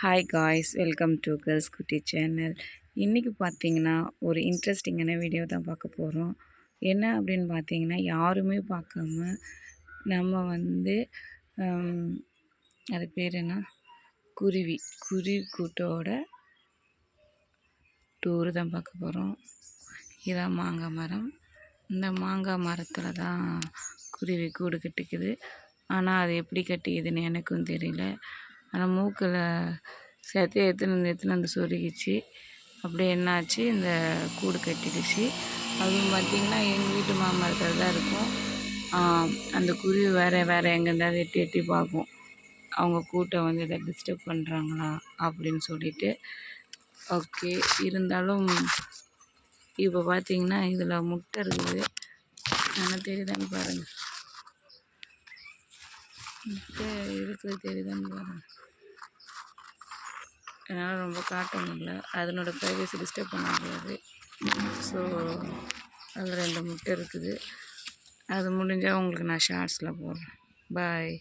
Hi guys, welcome to girls குட்டி channel. இன்றைக்கி பார்த்தீங்கன்னா ஒரு இன்ட்ரெஸ்டிங்கான வீடியோ தான் பார்க்க போகிறோம். என்ன அப்படின்னு பார்த்தீங்கன்னா, யாருமே பார்க்காம நம்ம அது பேர் என்ன, குருவி கூட்டோட டூரு தான் பார்க்க போகிறோம். இதான் மாங்காய் மரம். இந்த மாங்காய் மரத்தில் தான் குருவி கூடு கட்டிக்குது. ஆனால் அது எப்படி கட்டிக்குதுன்னு எனக்கும் தெரியல. ஆனால் மூக்கில் சேர்த்து எடுத்துன்னு வந்து சொருகிச்சு. அப்படியே என்னாச்சு, இந்த கூடு கட்டிடுச்சு. அதுவும் பார்த்திங்கன்னா எங்கள் வீட்டு மாமரத்தில் தான் இருக்கும். அந்த குருவி வேறு எங்கேருந்தாவது எட்டி பார்க்கும், அவங்க கூட்டை இதை டிஸ்டர்ப் பண்ணுறாங்களா அப்படின்னு சொல்லிட்டு. ஓகே, இருந்தாலும் இப்போ பார்த்திங்கன்னா இதில் முட்டை இருக்குது. என்ன தெரியுதான்னு பாருங்கள், முட்டை இருக்குது தெரியுதான்னு பாருங்கள். என்னால் ரொம்ப காட்ட முடியல, அதனோட ப்ரைவசி டிஸ்டர்ப் பண்ண முடியாது. ஸோ அதில் 2 முட்டை இருக்குது. அது முடிஞ்சால் உங்களுக்கு நான் ஷார்ட்ஸில் போடுறேன். பாய்.